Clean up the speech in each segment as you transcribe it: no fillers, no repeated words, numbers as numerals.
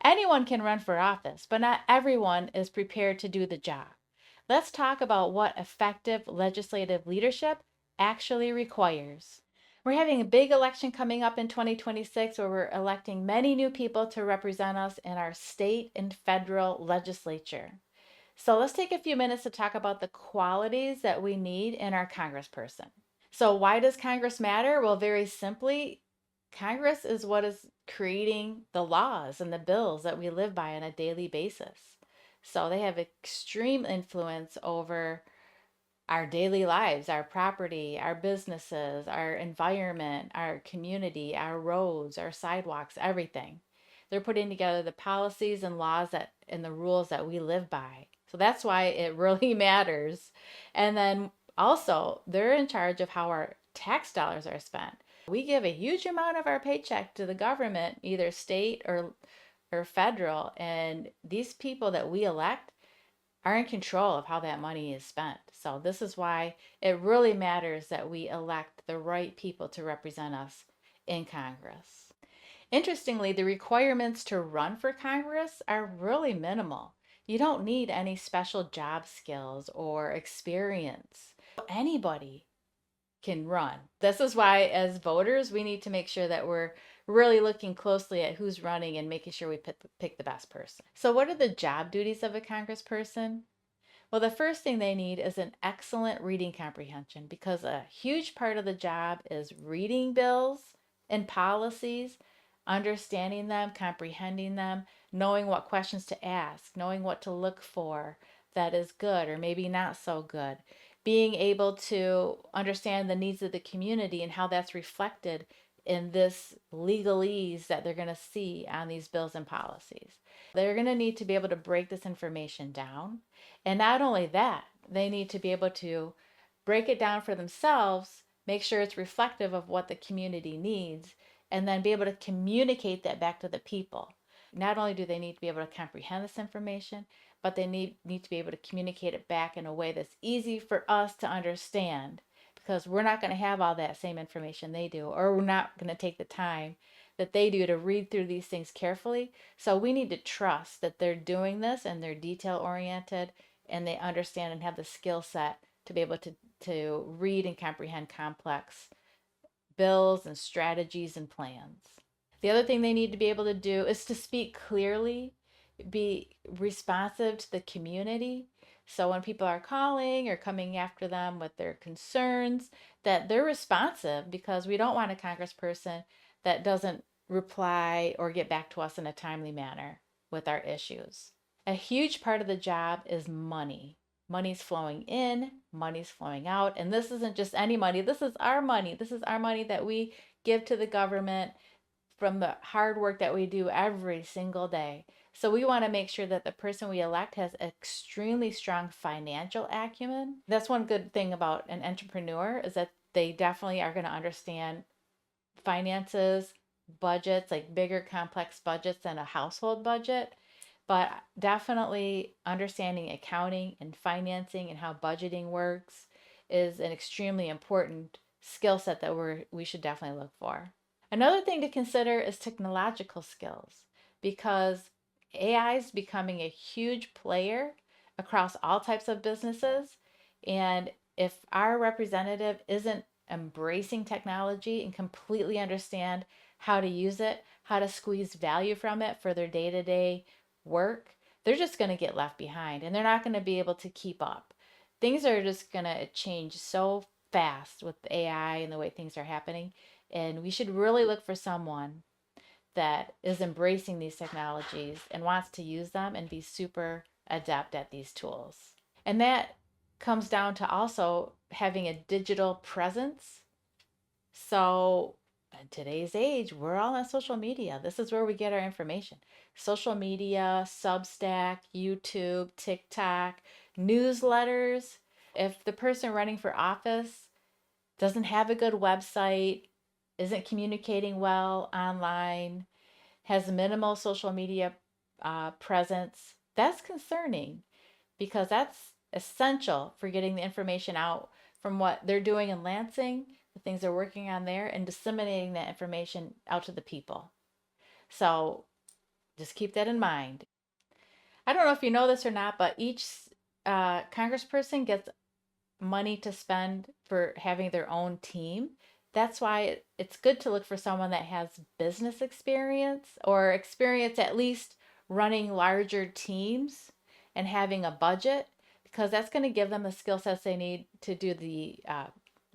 Anyone can run for office, but not everyone is prepared to do the job. Let's talk about what effective legislative leadership actually requires. We're having a big election coming up in 2026 where we're electing many new people to represent us in our state and federal legislature. So let's take a few minutes to talk about the qualities that we need in our congressperson. So, why does Congress matter? Well, very simply, Congress is what is creating the laws and the bills that we live by on a daily basis. So, they have extreme influence over our daily lives, our property, our businesses, our environment, our community, our roads, our sidewalks, everything. They're putting together the policies and laws that and the rules that we live by. So that's why it really matters. And then also, they're in charge of how our tax dollars are spent. We give a huge amount of our paycheck to the government, either state or federal, and these people that we elect are in control of how that money is spent. So this is why it really matters that we elect the right people to represent us in Congress. Interestingly, the requirements to run for Congress are really minimal. You don't need any special job skills or experience. Anybody can run. This is why, as voters, we need to make sure that we're really looking closely at who's running and making sure we pick the best person. So, what are the job duties of a congressperson? Well, the first thing they need is an excellent reading comprehension because a huge part of the job is reading bills and policies, understanding them, comprehending them, knowing what questions to ask, knowing what to look for that is good or maybe not so good, being able to understand the needs of the community and how that's reflected in this legalese that they're going to see on these bills and policies. They're going to need to be able to break this information down. And not only that, they need to be able to break it down for themselves, make sure it's reflective of what the community needs, and then be able to communicate that back to the people. Not only do they need to be able to comprehend this information, but they need to be able to communicate it back in a way that's easy for us to understand because we're not going to have all that same information they do, or we're not going to take the time that they do to read through these things carefully. So we need to trust that they're doing this and they're detail oriented and they understand and have the skill set to be able to read and comprehend complex bills and strategies and plans. The other thing they need to be able to do is to speak clearly, be responsive to the community. So when people are calling or coming after them with their concerns, that they're responsive because we don't want a congressperson that doesn't reply or get back to us in a timely manner with our issues. A huge part of the job is money. Money's flowing in, money's flowing out, and this isn't just any money. This is our money. This is our money that we give to the government from the hard work that we do every single day. So we want to make sure that the person we elect has extremely strong financial acumen. That's one good thing about an entrepreneur is that they definitely are going to understand finances, budgets, like bigger complex budgets than a household budget. But definitely understanding accounting and financing and how budgeting works is an extremely important skill set that we should definitely look for. Another thing to consider is technological skills because AI is becoming a huge player across all types of businesses. And if our representative isn't embracing technology and completely understand how to use it, how to squeeze value from it for their day-to-day work, they're just going to get left behind and they're not going to be able to keep up. Things are just going to change so fast with AI and the way things are happening. And we should really look for someone that is embracing these technologies and wants to use them and be super adept at these tools. And that comes down to also having a digital presence. So, in today's age, we're all on social media. This is where we get our information. Social media, Substack, YouTube, TikTok, newsletters. If the person running for office doesn't have a good website, isn't communicating well online, has minimal social media presence, that's concerning because that's essential for getting the information out from what they're doing in Lansing, the things they're working on there, and disseminating that information out to the people. So Just keep that in mind. I don't know if you know this or not, but each congressperson gets money to spend for having their own team. That's why it's good to look for someone that has business experience or experience at least running larger teams and having a budget, because that's going to give them the skill sets they need to do the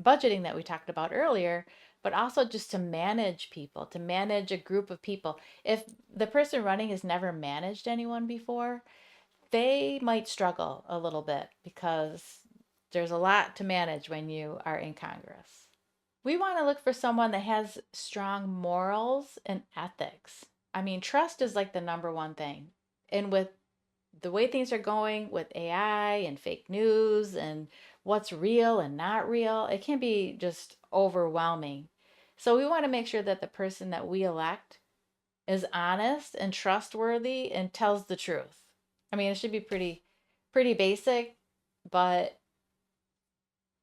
budgeting that we talked about earlier, but also just to manage people, to manage a group of people. If the person running has never managed anyone before, they might struggle a little bit because there's a lot to manage when you are in Congress. We want to look for someone that has strong morals and ethics. I mean, trust is like the number one thing. And with the way things are going with AI and fake news and what's real and not real, it can be just overwhelming. So we want to make sure that the person that we elect is honest and trustworthy and tells the truth. I mean, it should be pretty basic, but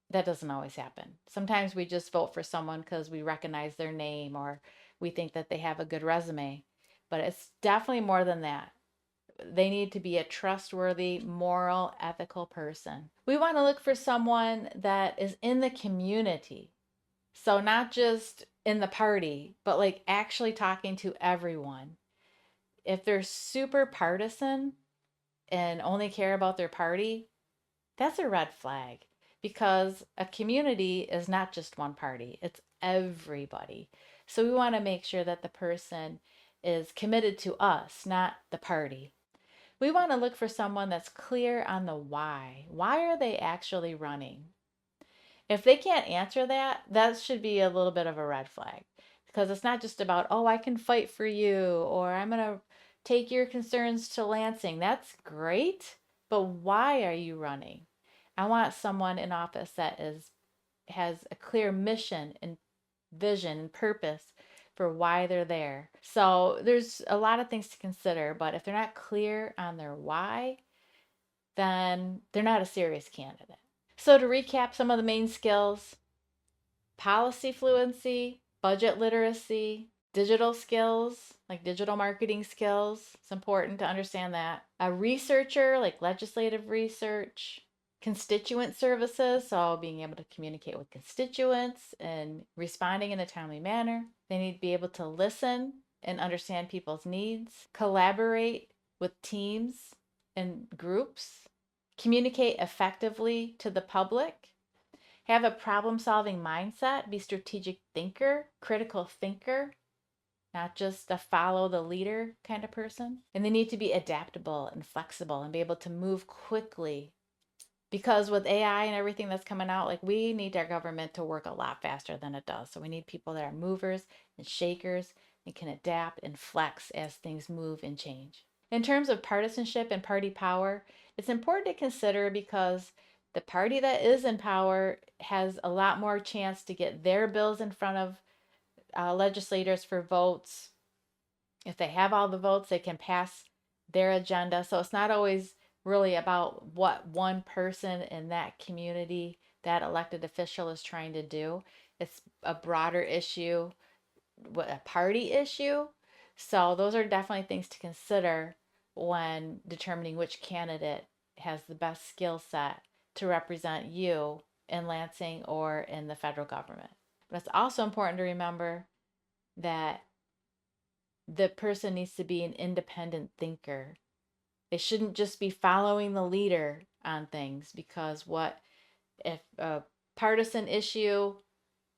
that doesn't always happen. Sometimes we just vote for someone because we recognize their name or we think that they have a good resume. But it's definitely more than that. They need to be a trustworthy, moral, ethical person. We want to look for someone that is in the community. So, not just in the party, but like actually talking to everyone. If they're super partisan and only care about their party, that's a red flag, because a community is not just one party, it's everybody. So we want to make sure that the person is committed to us, not the party. We want to look for someone that's clear on the why. Why are they actually running? If they can't answer that, that should be a little bit of a red flag, because it's not just about, oh, I can fight for you or I'm going to take your concerns to Lansing. That's great, but why are you running? I want someone in office that has a clear mission and vision and purpose for why they're there. So there's a lot of things to consider, but if they're not clear on their why, then they're not a serious candidate. So to recap some of the main skills: policy fluency, budget literacy, digital skills, like digital marketing skills. It's important to understand that. A researcher, like legislative research, constituent services, so being able to communicate with constituents and responding in a timely manner. They need to be able to listen and understand people's needs, collaborate with teams and groups, communicate effectively to the public, have a problem solving mindset, be strategic thinker, critical thinker, not just a follow the leader kind of person. And they need to be adaptable and flexible and be able to move quickly, because with AI and everything that's coming out, like, we need our government to work a lot faster than it does. So we need people that are movers and shakers and can adapt and flex as things move and change. In terms of partisanship and party power, it's important to consider, because the party that is in power has a lot more chance to get their bills in front of legislators for votes. If they have all the votes, they can pass their agenda. So it's not always really about what one person in that community, that elected official, is trying to do. It's a broader issue, a party issue. So those are definitely things to consider when determining which candidate has the best skill set to represent you in Lansing or in the federal government. But it's also important to remember that the person needs to be an independent thinker. They shouldn't just be following the leader on things, because what if a partisan issue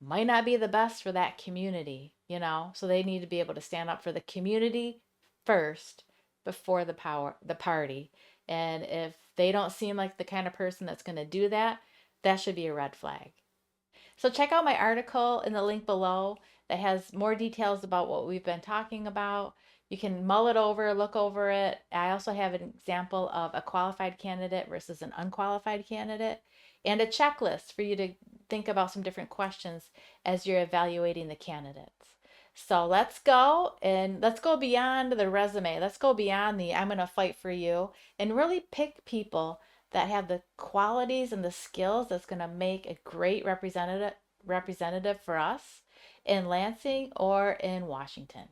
might not be the best for that community, you know? So they need to be able to stand up for the community first before the party. And if they don't seem like the kind of person that's going to do that, that should be a red flag. So check out my article in the link below that has more details about what we've been talking about. You can mull it over, look over it. I also have an example of a qualified candidate versus an unqualified candidate, and a checklist for you to think about some different questions as you're evaluating the candidates. So let's go beyond the resume. Let's go beyond the I'm going to fight for you, and really pick people that have the qualities and the skills that's going to make a great representative for us in Lansing or in Washington.